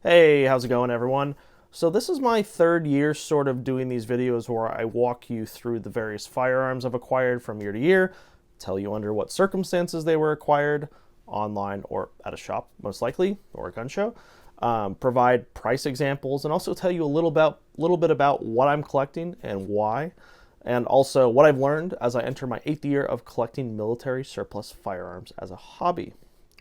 Hey, how's it going, everyone? So this is my third year sort of doing these videos where I walk you through the various firearms I've acquired from year to year, tell you under what circumstances they were acquired, online or at a shop, most likely, or a gun show, provide price examples, and also tell you little bit about what I'm collecting and why, and also what I've learned as I enter my 8th year of collecting military surplus firearms as a hobby.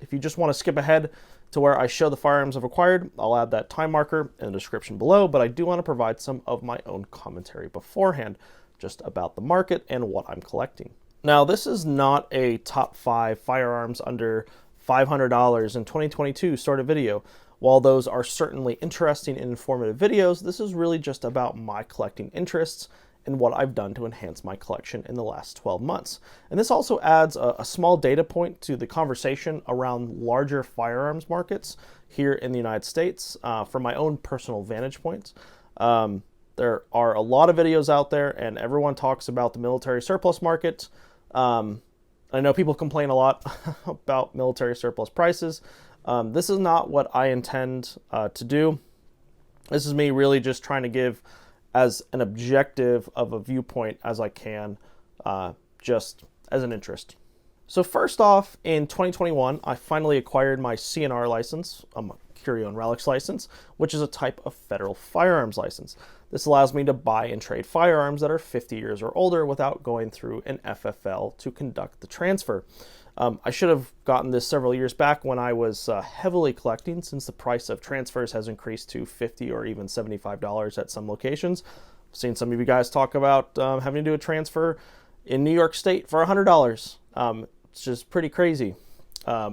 If you just want to skip ahead to where I show the firearms I've acquired, I'll add that time marker in the description below, but I do want to provide some of my own commentary beforehand, just about the market and what I'm collecting. Now, this is not a top 5 firearms under $500 in 2022 sort of video. While those are certainly interesting and informative videos, this is really just about my collecting interests and what I've done to enhance my collection in the last 12 months. And this also adds a small data point to the conversation around larger firearms markets here in the United States from my own personal vantage point. There are a lot of videos out there, and everyone talks about the military surplus market. I know people complain a lot about military surplus prices. This is not what I intend to do. This is me really just trying to give as an objective of a viewpoint as I can, just as an interest. So first off, in 2021, I finally acquired my CNR license, a Curio and Relics license, which is a type of federal firearms license. This allows me to buy and trade firearms that are 50 years or older without going through an FFL to conduct the transfer. I should have gotten this several years back when I was heavily collecting, since the price of transfers has increased to $50 or even $75 at some locations. I've seen some of you guys talk about having to do a transfer in New York State for $100. It's just pretty crazy. A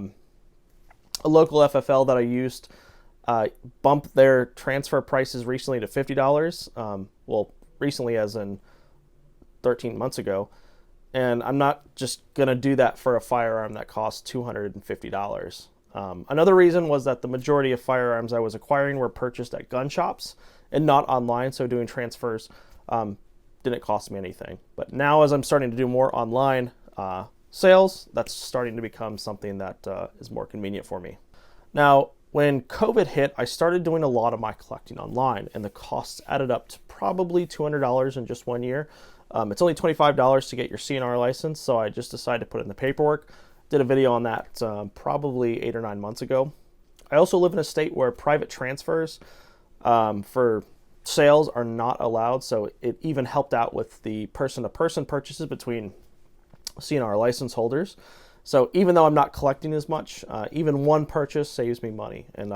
local FFL that I used bumped their transfer prices recently to $50. Well, recently as in 13 months ago. And I'm not just going to do that for a firearm that costs $250. Another reason was that the majority of firearms I was acquiring were purchased at gun shops and not online, so doing transfers didn't cost me anything. But now, as I'm starting to do more online sales, that's starting to become something that is more convenient for me. Now, when COVID hit, I started doing a lot of my collecting online, and the costs added up to probably $200 in just 1 year. It's only $25 to get your CNR license, so I just decided to put in the paperwork. Did a video on that probably 8 or 9 months ago. I also live in a state where private transfers for sales are not allowed, so it even helped out with the person-to-person purchases between CNR license holders. So even though I'm not collecting as much, even one purchase saves me money, and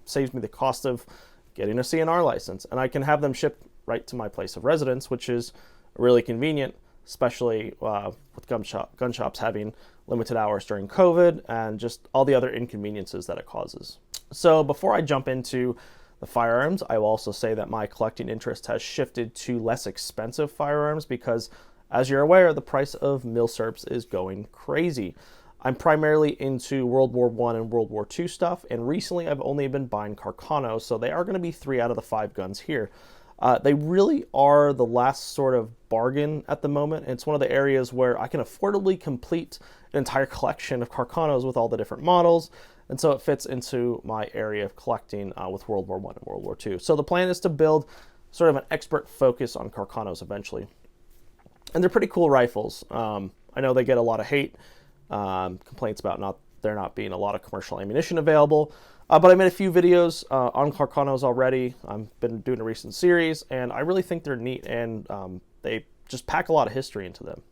saves me the cost of getting a CNR license, and I can have them shipped right to my place of residence, which is really convenient, especially with gun shops having limited hours during COVID and just all the other inconveniences that it causes. So before I jump into the firearms, I will also say that my collecting interest has shifted to less expensive firearms because, as you're aware, the price of milsurps is going crazy. I'm primarily into World War I and World War II stuff, and recently I've only been buying Carcanos, so they are going to be 3 out of the 5 guns here. They really are the last sort of bargain at the moment. It's one of the areas where I can affordably complete an entire collection of Carcanos with all the different models, and so it fits into my area of collecting with World War I and World War II. So the plan is to build sort of an expert focus on Carcanos eventually. And they're pretty cool rifles. I know they get a lot of hate, complaints about there not being a lot of commercial ammunition available. But I made a few videos on Carcanos already. I've been doing a recent series, and I really think they're neat, and they just pack a lot of history into them.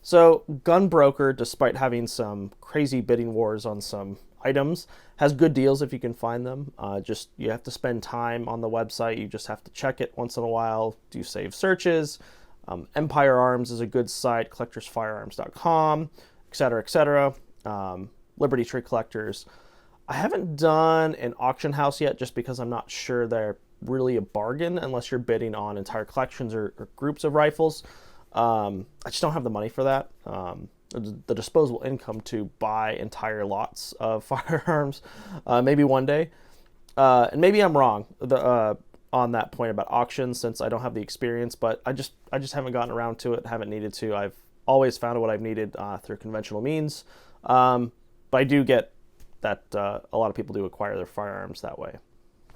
So Gunbroker, despite having some crazy bidding wars on some items, has good deals if you can find them. You have to spend time on the website. You just have to check it once in a while, do save searches. Empire Arms is a good site, collectorsfirearms.com, etc., etc. Liberty Tree Collectors. I haven't done an auction house yet just because I'm not sure they're really a bargain unless you're bidding on entire collections or groups of rifles. I just don't have the money for that. The disposable income to buy entire lots of firearms, maybe one day. And maybe I'm wrong on that point about auctions, since I don't have the experience, but I just haven't gotten around to it, haven't needed to. I've always found what I've needed through conventional means. But I do get that a lot of people do acquire their firearms that way.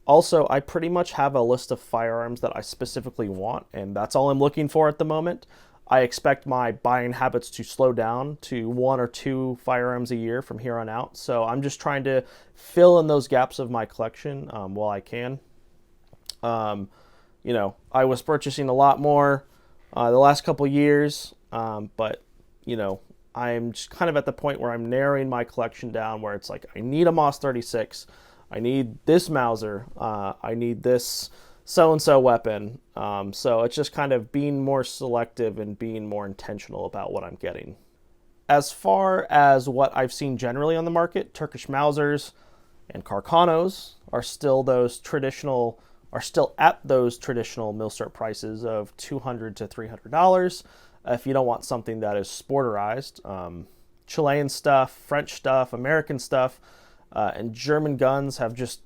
Also, I pretty much have a list of firearms that I specifically want, and that's all I'm looking for at the moment. I expect my buying habits to slow down to 1 or 2 firearms a year from here on out. So I'm just trying to fill in those gaps of my collection while I can. You know, I was purchasing a lot more the last couple years, but, you know, I'm just kind of at the point where I'm narrowing my collection down where it's like, I need a MOS 36, I need this Mauser, I need this so-and-so weapon. So it's just kind of being more selective and being more intentional about what I'm getting. As far as what I've seen generally on the market, Turkish Mausers and Carcanos are still at those traditional milcert prices of $200 to $300. If you don't want something that is sporterized, Chilean stuff, French stuff, American stuff, and German guns have just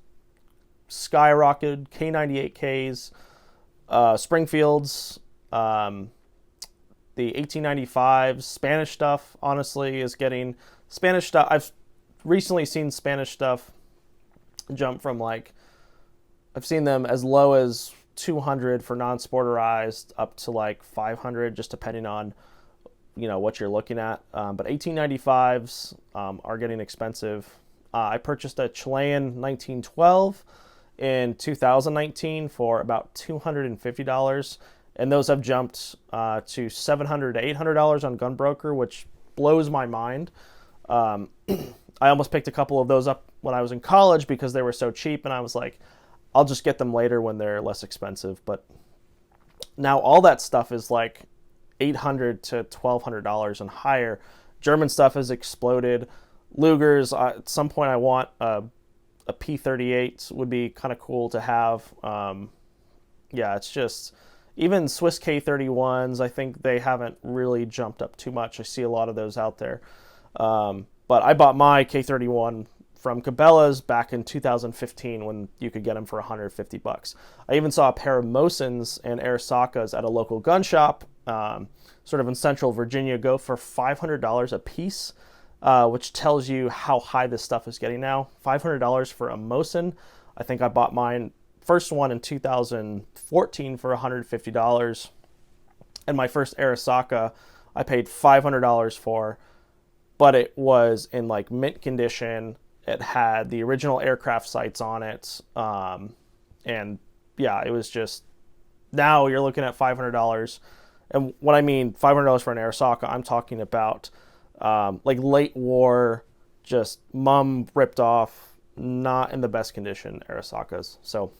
skyrocketed. K98Ks, Springfields, the 1895s, Spanish stuff, honestly, is getting Spanish stuff. I've recently seen Spanish stuff jump from like, I've seen them as low as 200 for non-sporterized up to like 500, just depending on, you know, what you're looking at. But 1895s are getting expensive. I purchased a Chilean 1912 in 2019 for about $250, and those have jumped to $700 to $800 on Gunbroker, which blows my mind. I almost picked a couple of those up when I was in college because they were so cheap, and I was like, I'll just get them later when they're less expensive. But now all that stuff is like $800 to $1,200 and higher. German stuff has exploded. Lugers, at some point I want a P38 would be kind of cool to have. Yeah, it's just, even Swiss K31s, I think they haven't really jumped up too much. I see a lot of those out there. But I bought my K31 from Cabela's back in 2015 when you could get them for $150. I even saw a pair of Mosins and Arisakas at a local gun shop, sort of in Central Virginia, go for $500 a piece, which tells you how high this stuff is getting now. $500 for a Mosin. I think I bought mine first one in 2014 for $150, and my first Arisaka I paid $500 for, but it was in like mint condition. It had the original aircraft sights on it. And yeah, it was just, now you're looking at $500. And when I mean $500 for an Arisaka, I'm talking about like late war, just mum ripped off, not in the best condition Arisakas. So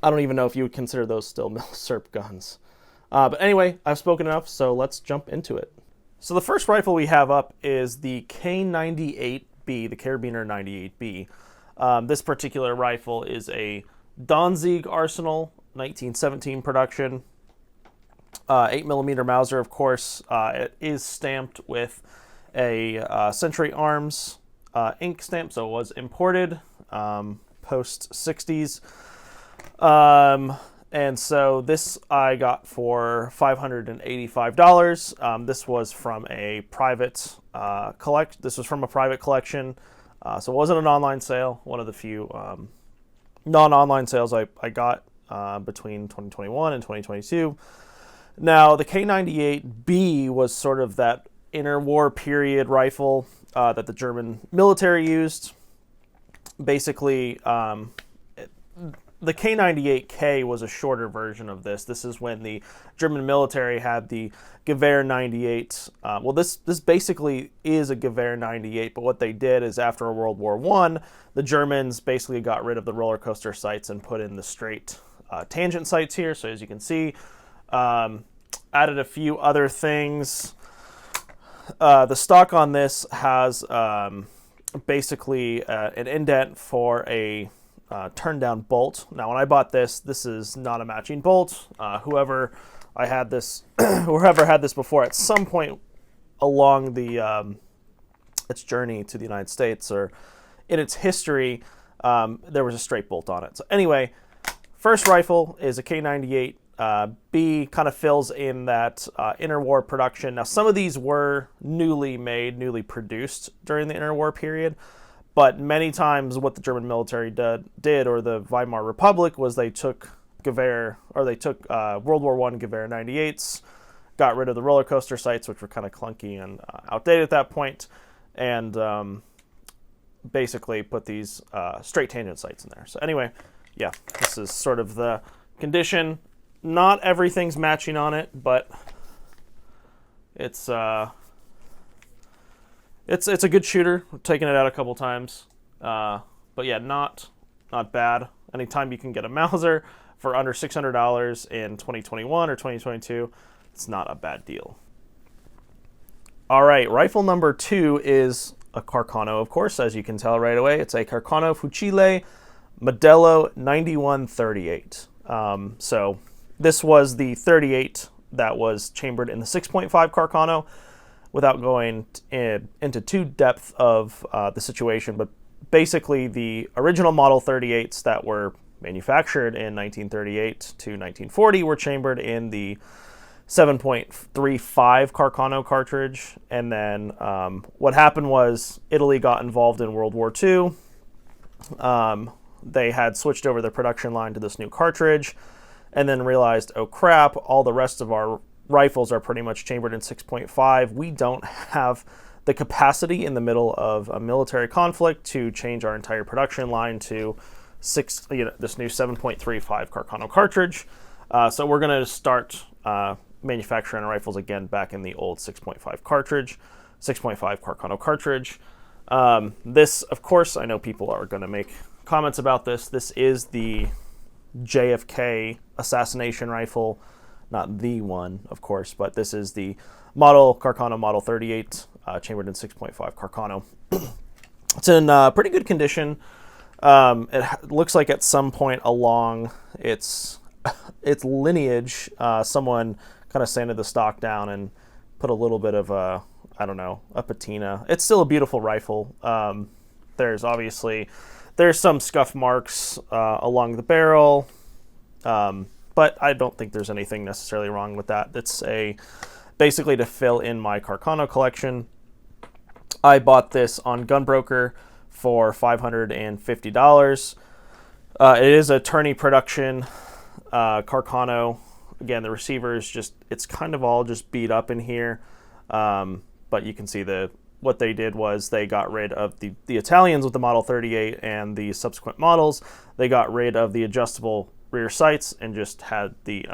I don't even know if you would consider those still milsurp guns. But anyway, I've spoken enough, so let's jump into it. So the first rifle we have up is the K98B, the Carabiner 98B. This particular rifle is a Danzig Arsenal, 1917 production. 8mm Mauser, of course. It is stamped with a Century Arms ink stamp, so it was imported post 60s. And so this I got for $585. This was from a private This was from a private collection, so it wasn't an online sale. One of the few non-online sales I got between 2021 and 2022. Now, the K98B was sort of that interwar period rifle that the German military used. Basically, the K98K was a shorter version of this. This is when the German military had the Gevare 98. Well, this basically is a Gevare 98, but what they did is after World War I, the Germans basically got rid of the roller coaster sights and put in the straight tangent sights here. So as you can see, added a few other things. The stock on this has basically an indent for a turn down bolt. Now, when I bought this is not a matching bolt. Whoever had this before at some point along the its journey to the United States or in its history, there was a straight bolt on it. So anyway, first rifle is a K98. B kind of fills in that interwar production. Now, some of these were newly made, newly produced during the interwar period, But many times what the German military did, or the Weimar Republic, was they took Gevare, or they took World War I Gevare 98s, got rid of the roller coaster sights, which were kind of clunky and outdated at that point, and basically put these straight tangent sights in there. So anyway, yeah, this is sort of the condition. Not everything's matching on it, but it's a good shooter. I've taken it out a couple times, but yeah, not bad. Anytime you can get a Mauser for under $600 in 2021 or 2022, it's not a bad deal. All right, rifle number 2 is a Carcano, of course, as you can tell right away. It's a Carcano Fucile Modelo 9138. So this was the 38 that was chambered in the 6.5 Carcano. Without going into too depth of the situation, but basically the original Model 38s that were manufactured in 1938 to 1940 were chambered in the 7.35 Carcano cartridge, and then what happened was Italy got involved in World War II. They had switched over their production line to this new cartridge, and then realized, oh crap, all the rest of our rifles are pretty much chambered in 6.5. We don't have the capacity in the middle of a military conflict to change our entire production line to this new 7.35 Carcano cartridge. So we're going to start manufacturing our rifles again back in the old 6.5 cartridge, 6.5 Carcano cartridge. This, of course, I know people are going to make comments about this. This is the JFK assassination rifle. Not the one, of course, but this is the Carcano Model 38, chambered in 6.5 Carcano. It's in pretty good condition. It looks like at some point along its lineage, someone kind of sanded the stock down and put a little bit of a patina. It's still a beautiful rifle. There's some scuff marks along the barrel. But I don't think there's anything necessarily wrong with that. It's basically to fill in my Carcano collection. I bought this on Gunbroker for $550. It is a tourney production Carcano. Again, the receiver is it's kind of all just beat up in here. But you can see what they did was they got rid of the Italians with the Model 38 and the subsequent models. They got rid of the adjustable rear sights and just had the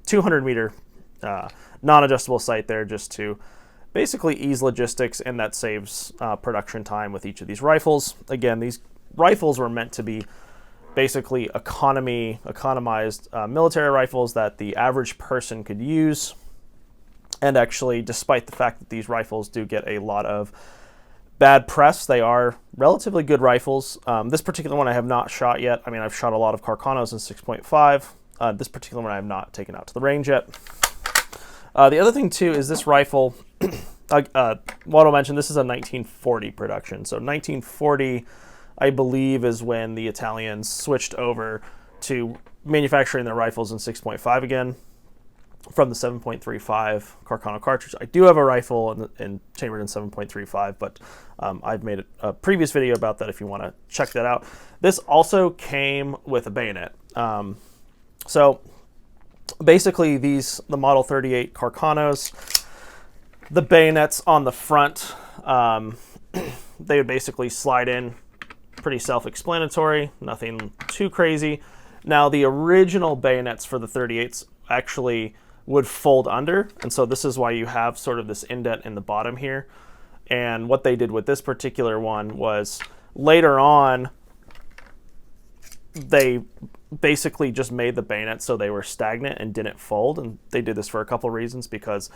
200 meter non-adjustable sight there, just to basically ease logistics, and that saves production time with each of these rifles. Again, these rifles were meant to be basically economized military rifles that the average person could use. And actually, despite the fact that these rifles do get a lot of bad press, they are relatively good rifles. This particular one I have not shot yet. I mean, I've shot a lot of Carcanos in 6.5. This particular one I have not taken out to the range yet. The other thing too is this rifle, Waldo mentioned, this is a 1940 production. So 1940, I believe, is when the Italians switched over to manufacturing their rifles in 6.5 again, from the 7.35 Carcano cartridge. I do have a rifle in chambered in 7.35, but I've made a previous video about that if you want to check that out. This also came with a bayonet. So basically the Model 38 Carcanos, the bayonets on the front, they would basically slide in, pretty self-explanatory, nothing too crazy. Now the original bayonets for the 38s actually would fold under, and so this is why you have sort of this indent in the bottom here. And what they did with this particular one was later on they basically just made the bayonets so they were stagnant and didn't fold, and they did this for a couple reasons, because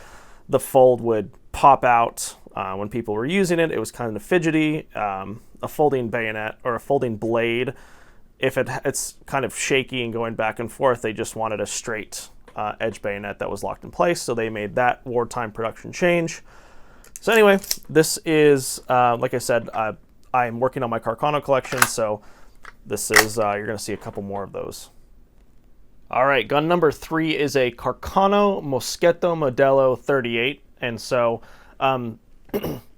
the fold would pop out when people were using it. It was kind of fidgety. A folding bayonet or a folding blade, if it's kind of shaky and going back and forth, they just wanted a straight edge bayonet that was locked in place, so they made that wartime production change. So anyway, this is, like I said, I'm working on my Carcano collection, so this is, you're going to see a couple more of those. All right, gun number 3 is a Carcano Moschetto Modelo 38, and so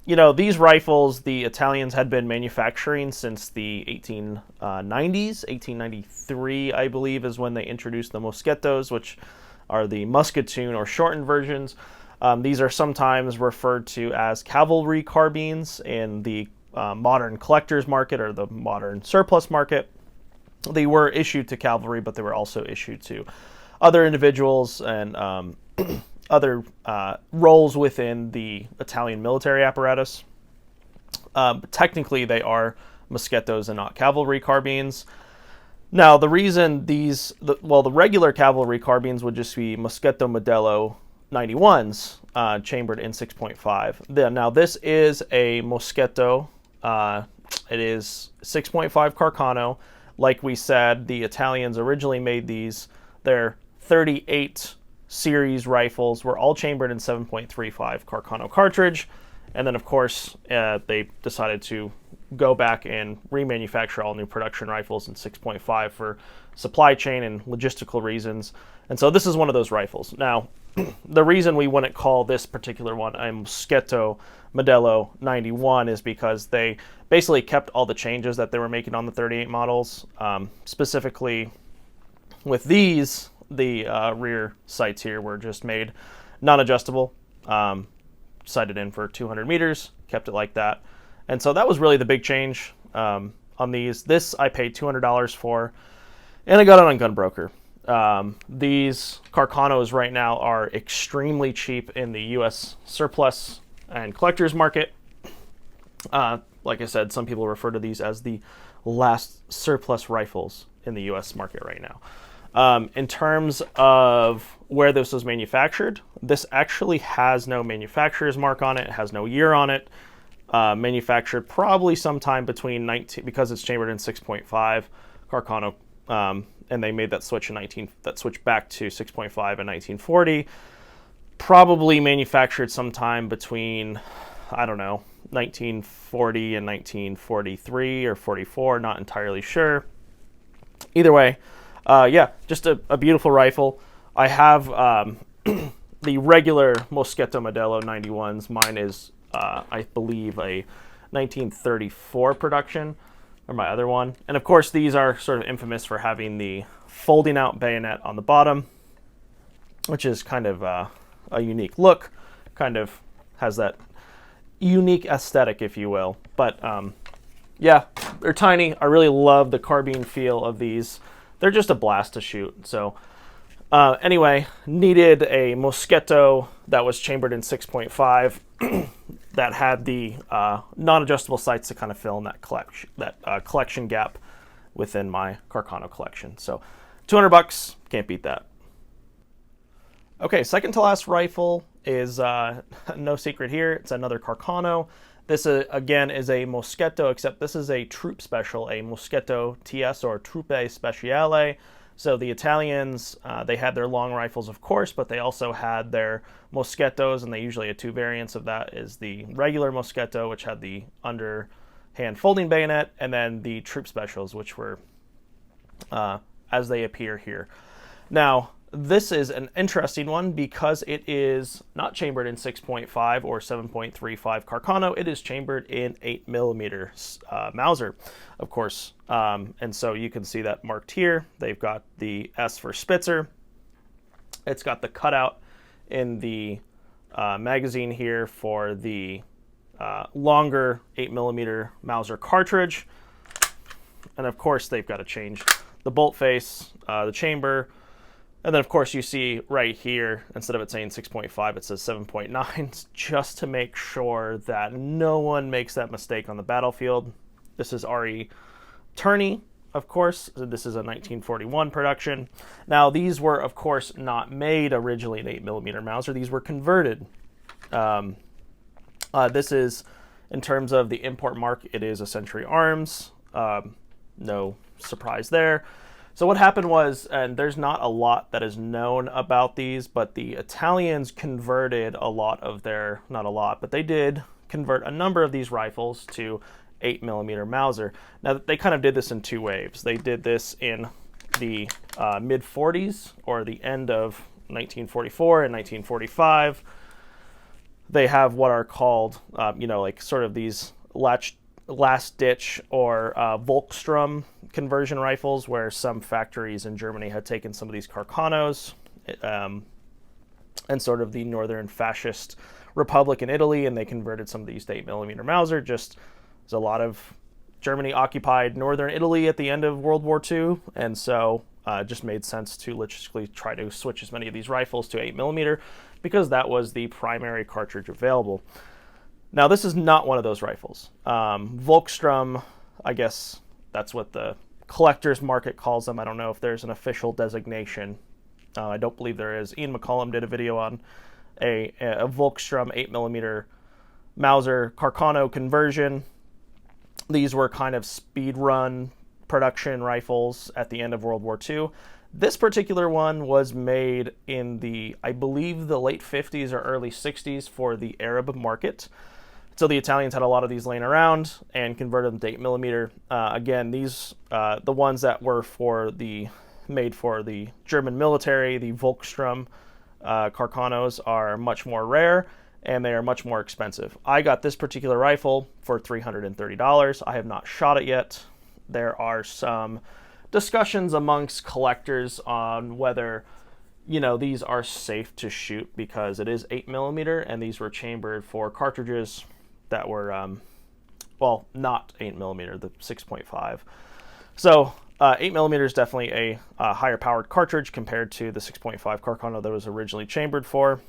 you know, these rifles, the Italians had been manufacturing since the 1890s. 1893, I believe, is when they introduced the Moschettos, which are the musketoon or shortened versions. These are sometimes referred to as cavalry carbines in the modern collector's market or the modern surplus market. They were issued to cavalry, but they were also issued to other individuals and other roles within the Italian military apparatus. But technically, they are Moschettos and not cavalry carbines. Now, the reason the regular cavalry carbines would just be Moro Modelo 91s, chambered in 6.5. Now, this is a Moschetto. It is 6.5 Carcano. Like we said, the Italians originally made these. Their 38 series rifles were all chambered in 7.35 Carcano cartridge. And then, of course, they decided to go back and remanufacture all new production rifles in 6.5 for supply chain and logistical reasons. And so this is one of those rifles. Now, the reason we wouldn't call this particular one a Moro Modelo 91 is because they basically kept all the changes that they were making on the 38 models. Specifically, with these, the rear sights here were just made non-adjustable, sighted in for 200 meters, kept it like that. And so that was really the big change on these. This I paid $200 for, and I got it on Gunbroker. These Carcanos right now are extremely cheap in the U.S. surplus and collector's market. Like I said, some people refer to these as the last surplus rifles in the U.S. market right now. In terms of where this was manufactured, this actually has no manufacturer's mark on it. It has no year on it. Manufactured probably sometime between because it's chambered in 6.5 Carcano, and they made that switch back to 6.5 in 1940. Probably manufactured sometime between, I don't know, 1940 and 1943 or 44, not entirely sure. Either way, yeah, just a beautiful rifle. I have the regular Moro Modelo 91s. Mine is, I believe, a 1934 production, or my other one. And of course, these are sort of infamous for having the folding out bayonet on the bottom, which is kind of a unique look, kind of has that unique aesthetic, if you will. But yeah, they're tiny. I really love the carbine feel of these. They're just a blast to shoot. So anyway, needed a Moschetto that was chambered in 6.5 that had the non-adjustable sights to kind of fill in that collection gap within my Carcano collection. So $200, can't beat that. Okay, second to last rifle is no secret here. It's another Carcano. This, again, is a Moschetto, except this is a troop special, a Moschetto TS or Truppe Speciale. So the Italians, they had their long rifles, of course, but they also had their Moschettos, and they usually had two variants of that. Is the regular Moschetto, which had the underhand folding bayonet, and then the troop specials, which were as they appear here. Now, this is an interesting one because it is not chambered in 6.5 or 7.35 Carcano. It is chambered in 8mm Mauser, of course. And so you can see that marked here. They've got the S for Spitzer. It's got the cutout in the magazine here for the longer 8mm Mauser cartridge. And of course, they've got to change the bolt face, the chamber. And then, of course, you see right here, instead of it saying 6.5, it says 7.9, just to make sure that no one makes that mistake on the battlefield. This is R.E. Turney, of course. This is a 1941 production. Now, these were, of course, not made originally in 8mm Mauser. These were converted. This is, in terms of the import mark, it is a Century Arms. No surprise there. So what happened was, and there's not a lot that is known about these, but the Italians converted a lot of their, not a lot, but they did convert a number of these rifles to 8mm Mauser. Now, they kind of did this in two waves. They did this in the mid-40s, or the end of 1944 and 1945. they have what are called, like sort of these last ditch or Volkssturm conversion rifles, where some factories in Germany had taken some of these Carcanos and sort of the northern fascist republic in Italy, and they converted some of these to 8mm Mauser. Just there's a lot of Germany occupied northern Italy at the end of World War II, and so it just made sense to logistically try to switch as many of these rifles to 8mm because that was the primary cartridge available. Now, this is not one of those rifles. Volkssturm, I guess that's what the collector's market calls them. I don't know if there's an official designation. I don't believe there is. Ian McCollum did a video on a Volkssturm 8mm Mauser Carcano conversion. These were kind of speed run production rifles at the end of World War II. This particular one was made in I believe the late 50s or early 60s for the Arab market. So the Italians had a lot of these laying around and converted them to 8mm. Again, these, the ones that were made for the German military, the Volkssturm Carcanos, are much more rare and they are much more expensive. I got this particular rifle for $330. I have not shot it yet. There are some discussions amongst collectors on whether, these are safe to shoot because it is 8mm and these were chambered for cartridges that were, not 8mm, the 6.5. So 8mm is definitely a higher powered cartridge compared to the 6.5 Carcano that was originally chambered for.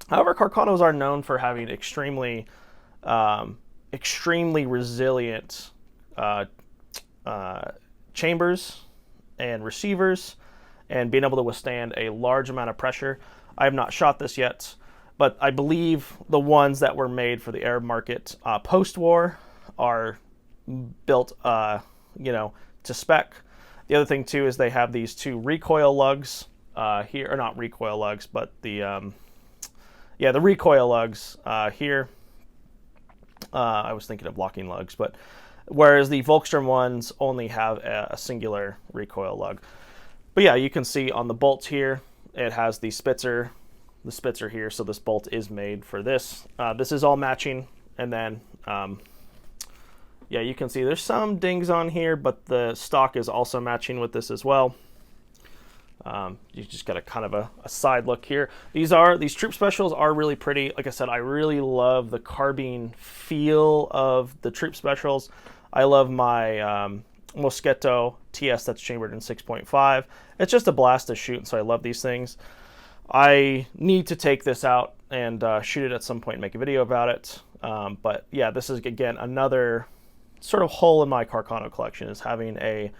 However, Carcanos are known for having extremely resilient chambers and receivers and being able to withstand a large amount of pressure. I have not shot this yet, but I believe the ones that were made for the Arab market post-war are built, to spec. The other thing too is they have these two recoil lugs here, or not recoil lugs, but the recoil lugs here. I was thinking of locking lugs, but whereas the Volkssturm ones only have a singular recoil lug. But yeah, you can see on the bolts here, it has the Spitzer here, so this bolt is made for this. This is all matching, and then you can see there's some dings on here, but the stock is also matching with this as well. You just got a kind of a side look here. These troop specials are really pretty. Like I said, I really love the carbine feel of the troop specials. I love my Moschetto TS that's chambered in 6.5. It's just a blast to shoot, and so I love these things. I need to take this out and shoot it at some point and make a video about it. But yeah, this is, again, another sort of hole in my Carcano collection, is having a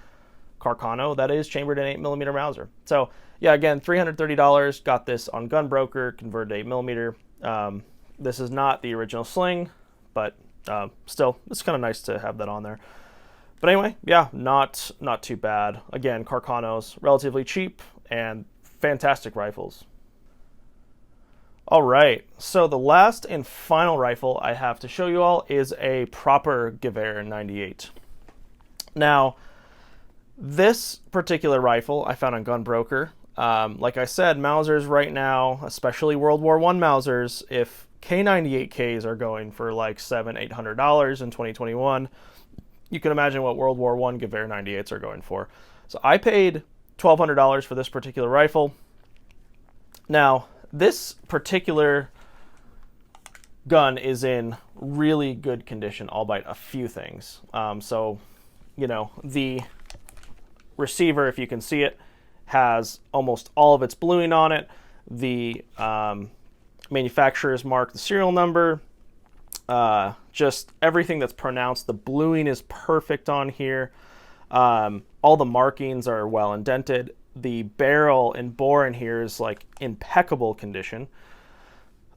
Carcano that is chambered in 8mm Mauser. So yeah, again, $330. Got this on Gunbroker, converted to 8mm. This is not the original sling, but still, it's kind of nice to have that on there. But anyway, yeah, not too bad. Again, Carcanos, relatively cheap and fantastic rifles. All right, so the last and final rifle I have to show you all is a proper Gevare 98. Now, this particular rifle I found on Gunbroker. Like I said, Mausers right now, especially World War I Mausers, if K98Ks are going for like $700-800 in 2021, you can imagine what World War I Gevare 98s are going for. So I paid $1,200 for this particular rifle. Now, this particular gun is in really good condition, albeit a few things. So, the receiver, if you can see it, has almost all of its bluing on it. The manufacturer's mark, the serial number, just everything that's pronounced. The bluing is perfect on here. All the markings are well indented. The barrel and bore in here is like impeccable condition.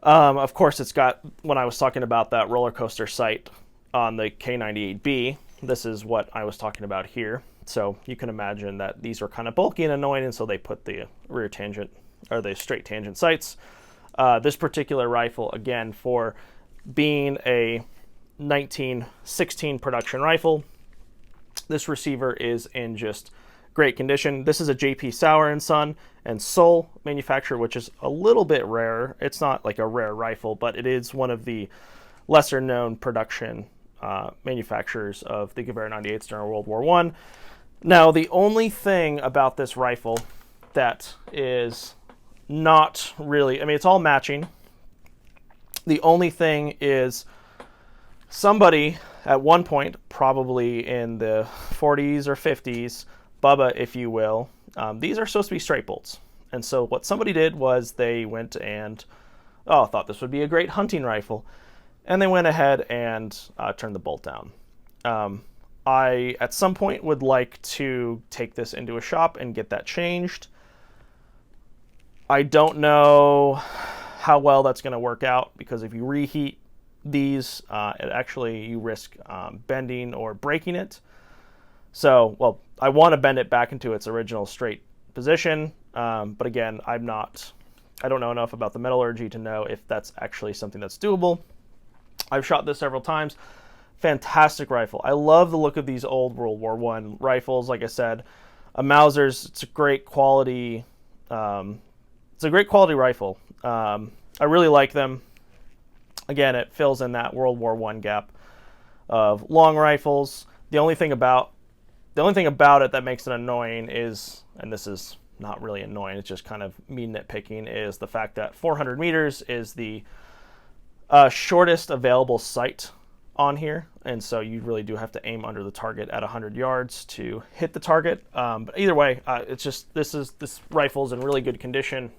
Of course, it's got, when I was talking about that roller coaster sight on the K98B, this is what I was talking about here. So you can imagine that these are kind of bulky and annoying, and so they put the rear tangent, or the straight tangent sights. This particular rifle, again, for being a 1916 production rifle, this receiver is in just great condition. This is a JP Sauer & Son and Seoul manufacturer, which is a little bit rare. It's not like a rare rifle, but it is one of the lesser known production manufacturers of the Gevare 98s during World War I. Now, the only thing about this rifle that is not really, I mean, it's all matching. The only thing is somebody at one point, probably in the 40s or 50s, Bubba, if you will, these are supposed to be straight bolts. And so what somebody did was they went and, thought this would be a great hunting rifle. And they went ahead and turned the bolt down. I, at some point, would like to take this into a shop and get that changed. I don't know how well that's going to work out, because if you reheat these, you risk bending or breaking it. So, well, I want to bend it back into its original straight position, but again, I don't know enough about the metallurgy to know if that's actually something that's doable. I've shot this several times. Fantastic rifle. I love the look of these old World War I rifles. Like I said, a Mauser's, it's a great quality. It's a great quality rifle. I really like them. Again, it fills in that World War I gap of long rifles. The only thing about it that makes it annoying is, and this is not really annoying, it's just kind of me nitpicking, is the fact that 400 meters is the shortest available sight on here, and so you really do have to aim under the target at 100 yards to hit the target. But either way, it's just this rifle's in really good condition.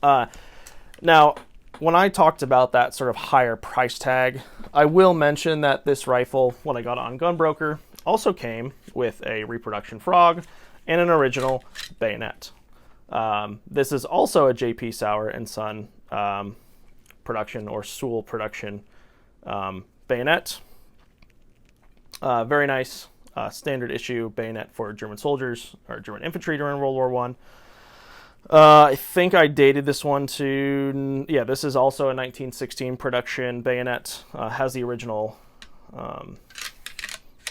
Now, when I talked about that sort of higher price tag, I will mention that this rifle, when I got it on Gunbroker, also came with a reproduction frog and an original bayonet. This is also a JP Sauer & Son production or Sewell production bayonet. Very nice standard issue bayonet for German soldiers or German infantry during World War I. I think I dated this one to, yeah, this is also a 1916 production bayonet. Has the original,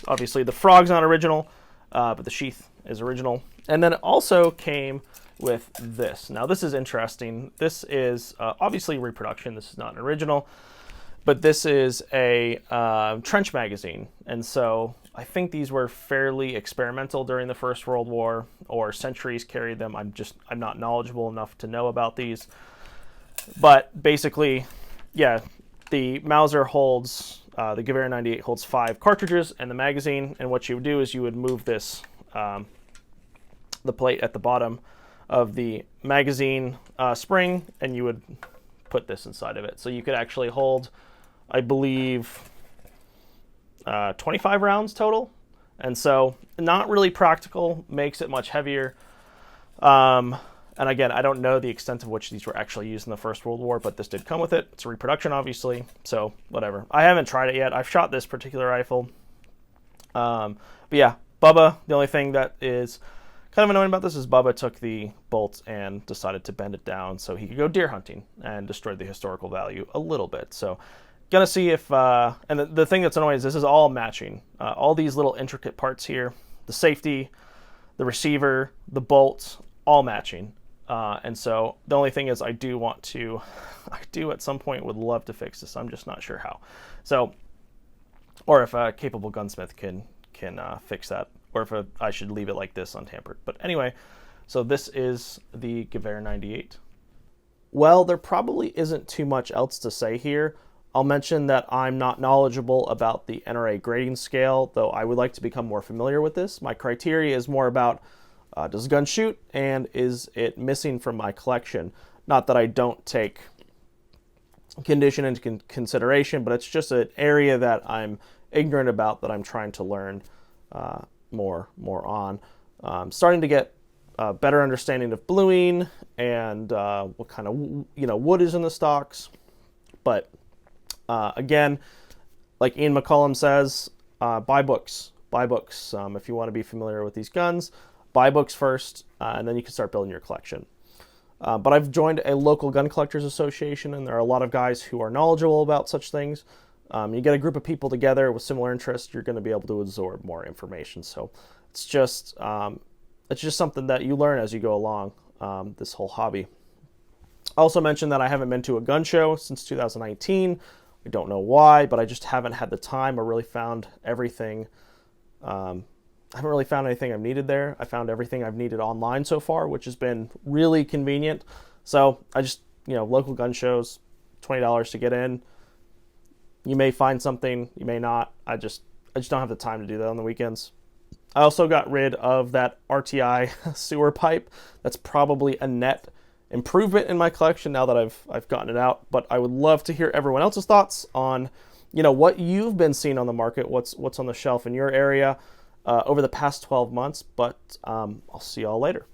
obviously the frog's not original, but the sheath is original. And then it also came with this. Now this is interesting. This is obviously reproduction. This is not an original, but this is a trench magazine. And so I think these were fairly experimental during the First World War, or Centuries carried them. I'm not knowledgeable enough to know about these. But basically, yeah, the Mauser holds, the Gevare 98 holds 5 cartridges in the magazine, and what you would do is you would move this, the plate at the bottom of the magazine spring, and you would put this inside of it. So you could actually hold, I believe, 25 rounds total, and so not really practical, makes it much heavier. And again, I don't know the extent of which these were actually used in the First World War, but this did come with it. It's a reproduction, obviously, so whatever. I haven't tried it yet. I've shot this particular rifle. But yeah, Bubba, the only thing that is kind of annoying about this is Bubba took the bolt and decided to bend it down so he could go deer hunting and destroyed the historical value a little bit. So gonna see if, and the thing that's annoying is this is all matching. All these little intricate parts here, the safety, the receiver, the bolts, all matching. And so the only thing is I do at some point would love to fix this. I'm just not sure how. So, or if a capable gunsmith can fix that, or if I should leave it like this untampered. But anyway, so this is the Gevare 98. Well, there probably isn't too much else to say here. I'll mention that I'm not knowledgeable about the NRA grading scale, though I would like to become more familiar with this. My criteria is more about does the gun shoot, and is it missing from my collection? Not that I don't take condition into consideration, but it's just an area that I'm ignorant about that I'm trying to learn more on. Starting to get a better understanding of bluing and what kind of wood is in the stocks, but again, like Ian McCollum says, buy books. Buy books. If you want to be familiar with these guns, buy books first, and then you can start building your collection. But I've joined a local gun collectors association, and there are a lot of guys who are knowledgeable about such things. You get a group of people together with similar interests, you're going to be able to absorb more information. So it's just it's just something that you learn as you go along, this whole hobby. I also mentioned that I haven't been to a gun show since 2019. I don't know why, but I just haven't had the time or really found everything. I haven't really found anything I've needed there. I found everything I've needed online so far, which has been really convenient. So I just, local gun shows, $20 to get in. You may find something, you may not. I just don't have the time to do that on the weekends. I also got rid of that RTI sewer pipe. That's probably a net improvement in my collection now that I've gotten it out. But I would love to hear everyone else's thoughts on, what you've been seeing on the market, what's on the shelf in your area over the past 12 months. But I'll see y'all later.